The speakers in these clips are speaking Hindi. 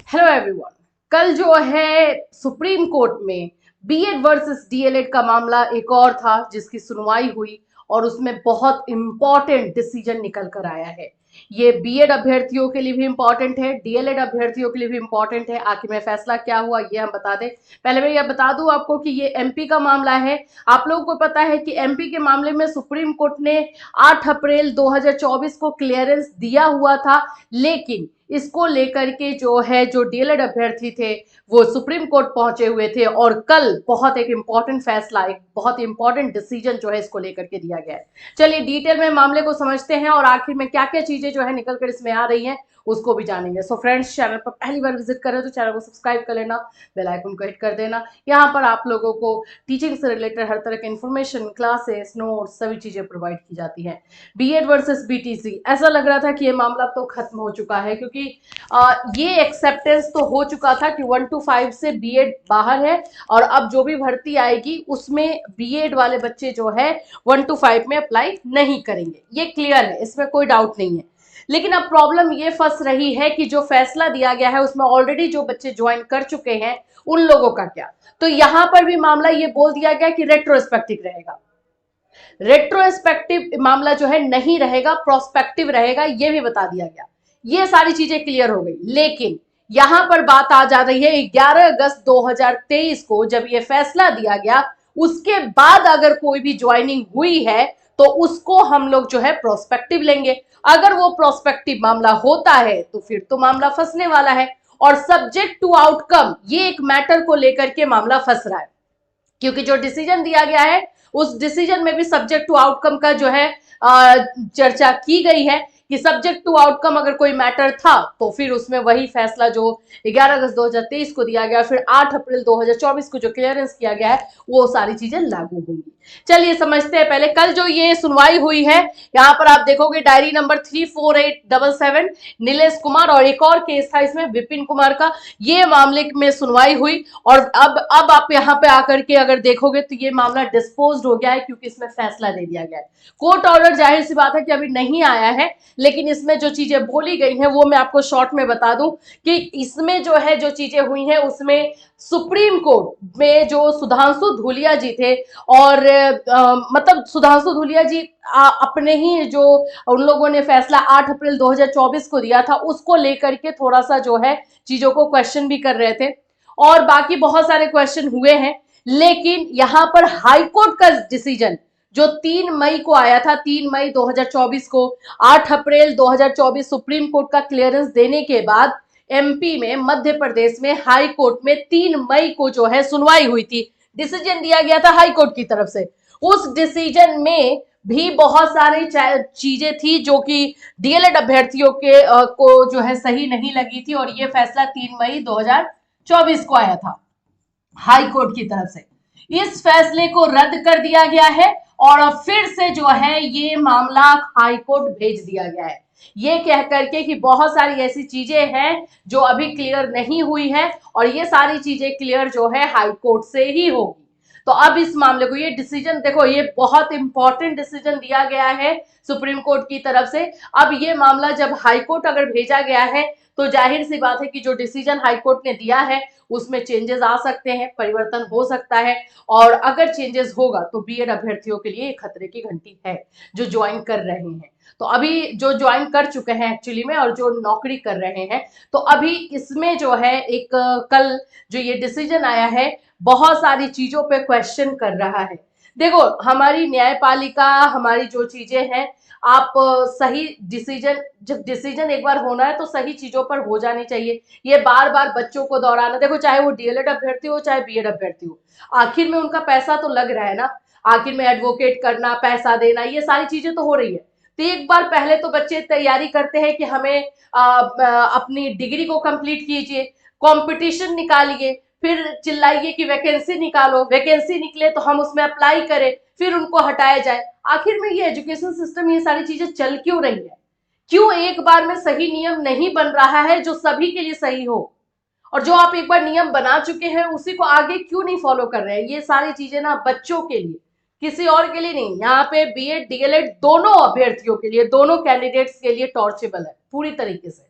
Hello everyone. कल जो है सुप्रीम कोर्ट में बीएड वर्सेस डीएलएड का मामला एक और था जिसकी सुनवाई हुई और उसमें बहुत इंपॉर्टेंट डिसीजन निकल कर आया है। ये बीएड अभ्यर्थियों के लिए भी इंपॉर्टेंट है, डीएलएड अभ्यर्थियों के लिए भी इंपॉर्टेंट है। आखिर में फैसला क्या हुआ ये हम बता दें। पहले मैं ये बता दूं आपको कि ये एमपी का मामला है। आप लोगों को पता है कि एमपी के मामले में सुप्रीम कोर्ट ने 8 अप्रैल 2024 को क्लियरेंस दिया हुआ था, लेकिन इसको लेकर के जो डीएलएड अभ्यर्थी थे वो सुप्रीम कोर्ट पहुंचे हुए थे और कल बहुत एक इंपॉर्टेंट फैसला, एक बहुत इंपॉर्टेंट डिसीजन जो है इसको लेकर के दिया गया है। चलिए डिटेल में मामले को समझते हैं और आखिर में क्या क्या चीजें जो है निकल कर इसमें आ रही हैं उसको भी जानेंगे। सो फ्रेंड्स, चैनल पर पहली बार विजिट करें तो चैनल को सब्सक्राइब कर लेना, बेल आइकन को हिट कर देना। यहाँ पर आप लोगों को टीचिंग से रिलेटेड हर तरह के इन्फॉर्मेशन, क्लासेस, नोट्स, सभी चीजें प्रोवाइड की जाती हैं। बीएड वर्सेस बीटीसी, ऐसा लग रहा था कि ये मामला तो खत्म हो चुका है क्योंकि ये एक्सेप्टेंस तो हो चुका था कि 1 to 5 से बीएड बाहर है और अब जो भी भर्ती आएगी उसमें बीएड वाले बच्चे जो है 1 to 5 में अप्लाई नहीं करेंगे। ये क्लियर है, इसमें कोई डाउट नहीं है। लेकिन अब प्रॉब्लम ये फंस रही है कि जो फैसला दिया गया है उसमें ऑलरेडी जो बच्चे ज्वाइन कर चुके हैं उन लोगों का क्या। तो यहां पर भी मामला ये बोल दिया गया कि रेट्रोस्पेक्टिव रहेगा। रेट्रोस्पेक्टिव मामला जो है नहीं रहेगा, प्रोस्पेक्टिव रहेगा, ये भी बता दिया गया। ये सारी चीजें क्लियर हो गई। लेकिन यहां पर बात आ जा रही है 11 अगस्त 2023 को जब ये फैसला दिया गया, उसके बाद अगर कोई भी ज्वाइनिंग हुई है तो उसको हम लोग जो है प्रोस्पेक्टिव लेंगे। अगर वो प्रोस्पेक्टिव मामला होता है तो फिर तो मामला फंसने वाला है और सब्जेक्ट टू आउटकम ये एक मैटर को लेकर के मामला फंस रहा है क्योंकि जो डिसीजन दिया गया है उस डिसीजन में भी सब्जेक्ट टू आउटकम का जो है चर्चा की गई है कि सब्जेक्ट टू आउटकम अगर कोई मैटर था तो फिर उसमें वही फैसला जो 11 अगस्त 2023 को दिया गया, फिर 8 अप्रैल 2024 को जो क्लियरेंस किया गया है वो सारी चीजें लागू होंगी। चलिए समझते हैं पहले कल जो ये सुनवाई हुई है। यहाँ पर आप देखोगे डायरी नंबर 34877 नीलेश कुमार और एक और केस था इसमें विपिन कुमार का। ये मामले में सुनवाई हुई और अब आप यहाँ पे आकर के अगर देखोगे तो ये मामला डिस्पोज्ड हो गया है क्योंकि इसमें फैसला दे दिया गया है। कोर्ट ऑर्डर जाहिर सी बात है कि अभी नहीं आया है, लेकिन इसमें जो चीजें बोली गई हैं वो मैं आपको शॉर्ट में बता दूं कि इसमें जो है जो चीजें हुई हैं उसमें सुप्रीम कोर्ट में जो सुधांशु धूलिया जी थे और मतलब सुधांशु धूलिया जी अपने ही जो उन लोगों ने फैसला 8 अप्रैल 2024 को दिया था उसको लेकर के थोड़ा सा जो है चीजों को क्वेश्चन भी कर रहे थे और बाकी बहुत सारे क्वेश्चन हुए हैं। लेकिन यहां पर हाईकोर्ट का डिसीजन जो 3 मई को आया था, 3 मई 2024 को 8 अप्रैल 2024 सुप्रीम कोर्ट का क्लियरेंस देने के बाद एमपी में, मध्य प्रदेश में हाई कोर्ट में 3 मई को जो है सुनवाई हुई थी, डिसीजन दिया गया था हाई कोर्ट की तरफ से। उस डिसीजन में भी बहुत सारी चीजें थी जो कि डीएलएड अभ्यर्थियों के को जो है सही नहीं लगी थी और ये फैसला 3 मई 2024 को आया था हाई कोर्ट की तरफ से। इस फैसले को रद्द कर दिया गया है और फिर से जो है ये मामला हाई कोर्ट भेज दिया गया है, ये कह करके कि बहुत सारी ऐसी चीजें हैं जो अभी क्लियर नहीं हुई है और ये सारी चीजें क्लियर जो है हाई कोर्ट से ही होगी। तो अब इस मामले को, ये डिसीजन देखो, ये बहुत इंपॉर्टेंट डिसीजन दिया गया है सुप्रीम कोर्ट की तरफ से। अब ये मामला जब हाई कोर्ट अगर भेजा गया है तो जाहिर सी बात है कि जो डिसीजन हाई कोर्ट ने दिया है उसमें चेंजेस आ सकते हैं, परिवर्तन हो सकता है और अगर चेंजेस होगा तो बीएड अभ्यर्थियों के लिए खतरे की घंटी है जो ज्वाइन कर रहे हैं। तो अभी जो ज्वाइन कर चुके हैं एक्चुअली में और जो नौकरी कर रहे हैं, तो अभी इसमें जो है एक कल जो ये डिसीजन आया है बहुत सारी चीजों पे क्वेश्चन कर रहा है। देखो हमारी न्यायपालिका, हमारी जो चीजें हैं, आप सही डिसीजन, जब डिसीजन एक बार होना है तो सही चीजों पर हो जानी चाहिए। ये बार बार बच्चों को दोहराना, देखो चाहे वो डीएलएड अभ्यर्थी हो चाहे बीएड अभ्यर्थी हो, आखिर में उनका पैसा तो लग रहा है ना, आखिर में एडवोकेट करना, पैसा देना, ये सारी चीजें तो हो रही है। तो एक बार पहले तो बच्चे तैयारी करते हैं कि हमें अपनी डिग्री को कंप्लीट कीजिए, कंपटीशन निकालिए, फिर चिल्लाइए कि वैकेंसी निकालो, वैकेंसी निकले तो हम उसमें अप्लाई करें, फिर उनको हटाया जाए। आखिर में ये एजुकेशन सिस्टम, ये सारी चीजें चल क्यों रही है? क्यों एक बार में सही नियम नहीं बन रहा है जो सभी के लिए सही हो? और जो आप एक बार नियम बना चुके हैं उसी को आगे क्यों नहीं फॉलो कर रहे हैं? ये सारी चीजें ना बच्चों के लिए, किसी और के लिए नहीं, यहाँ पे बीएड डीएलएड दोनों अभ्यर्थियों के लिए, दोनों कैंडिडेट्स के लिए टॉर्चेबल है पूरी तरीके से।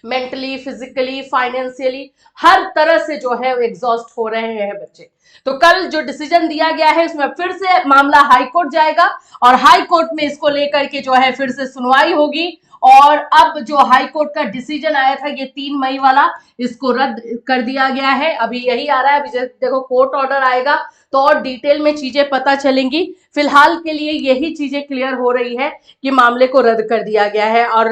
मेंटली, फिजिकली, फाइनेंशियली, हर तरह से जो है एग्जॉस्ट हो रहे हैं बच्चे। तो कल जो डिसीजन दिया गया है उसमें फिर से मामला हाई कोर्ट जाएगा और हाई कोर्ट में इसको लेकर के जो है फिर से सुनवाई होगी। और अब जो हाई कोर्ट का डिसीजन आया था ये 3 मई वाला, इसको रद्द कर दिया गया है। अभी यही आ रहा है, अभी देखो कोर्ट ऑर्डर आएगा तो और डिटेल में चीजें पता चलेंगी। फिलहाल के लिए यही चीजें क्लियर हो रही है कि मामले को रद्द कर दिया गया है और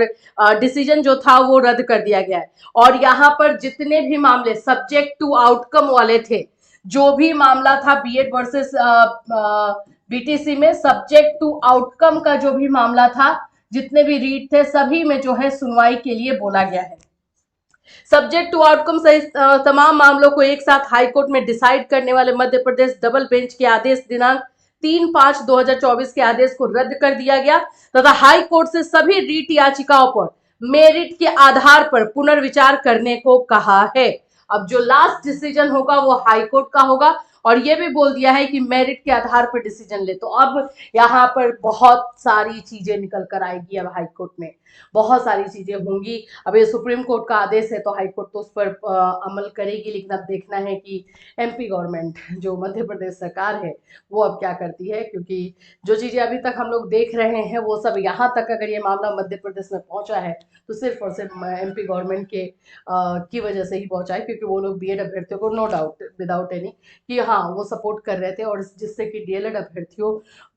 डिसीजन जो था वो रद्द कर दिया गया है। और यहाँ पर जितने भी मामले सब्जेक्ट टू आउटकम वाले थे, जो भी मामला था बीएड वर्सेस बीटीसी में सब्जेक्ट टू आउटकम का जो भी मामला था, जितने भी रीट थे सभी में जो है सुनवाई के लिए बोला गया है। सब्जेक्ट टू आउटकम सहित तमाम मामलों को एक साथ हाईकोर्ट में डिसाइड करने वाले मध्य प्रदेश डबल बेंच के आदेश दिनांक 3/5/2024 के आदेश को रद्द कर दिया गया तथा हाई कोर्ट से सभी रीट याचिकाओं पर मेरिट के आधार पर पुनर्विचार करने को कहा है। अब जो लास्ट डिसीजन होगा वो हाई कोर्ट का होगा और ये भी बोल दिया है कि मेरिट के आधार पर डिसीजन ले। तो अब यहाँ पर बहुत सारी चीजें निकल कर आएगी, अब हाई कोर्ट में बहुत सारी चीजें होंगी। अब ये सुप्रीम कोर्ट का आदेश है तो हाई कोर्ट तो उस पर अमल करेगी, लेकिन अब देखना है कि एमपी गवर्नमेंट जो मध्य प्रदेश सरकार है वो अब क्या करती है, क्योंकि जो चीजें अभी तक हम लोग देख रहे हैं वो सब यहाँ तक अगर ये मामला मध्य प्रदेश में पहुंचा है तो सिर्फ और सिर्फ एमपी गवर्नमेंट के की वजह से ही पहुंचा है, क्योंकि वो लोग बीएड अभ्यर्थियों को नो डाउट विदाउट एनी कि हाँ वो सपोर्ट कर रहे थे और जिससे कि डीएलएड अभ्यर्थियों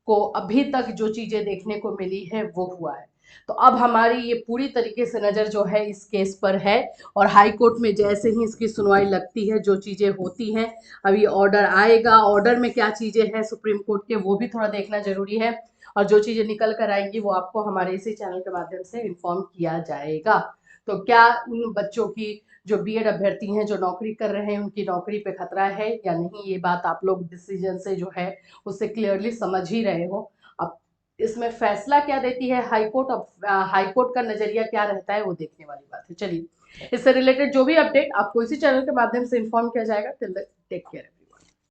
को अभी तक जो चीजें देखने को मिली है वो हुआ है। तो अब हमारी ये पूरी तरीके से नज़र जो है इस केस पर है और हाई कोर्ट में जैसे ही इसकी सुनवाई लगती है जो चीज़ें होती हैं, अभी ऑर्डर आएगा, ऑर्डर में क्या चीज़ें हैं सुप्रीम कोर्ट के वो भी थोड़ा देखना जरूरी है और जो चीज़ें निकल कर आएंगी वो आपको हमारे इसी चैनल के माध्यम से इन्फॉर्म किया जाएगा। तो क्या उन बच्चों की जो बीएड अभ्यर्थी हैं जो नौकरी कर रहे हैं उनकी नौकरी पे खतरा है या नहीं, ये बात आप लोग डिसीजन से जो है उससे क्लियरली समझ ही रहे हो। अब इसमें फैसला क्या देती है हाई कोर्ट, अब हाई कोर्ट का नजरिया क्या रहता है वो देखने वाली बात है। चलिए इससे रिलेटेड जो भी अपडेट आपको इसी चैनल के माध्यम से इन्फॉर्म किया जाएगा। Till then take care.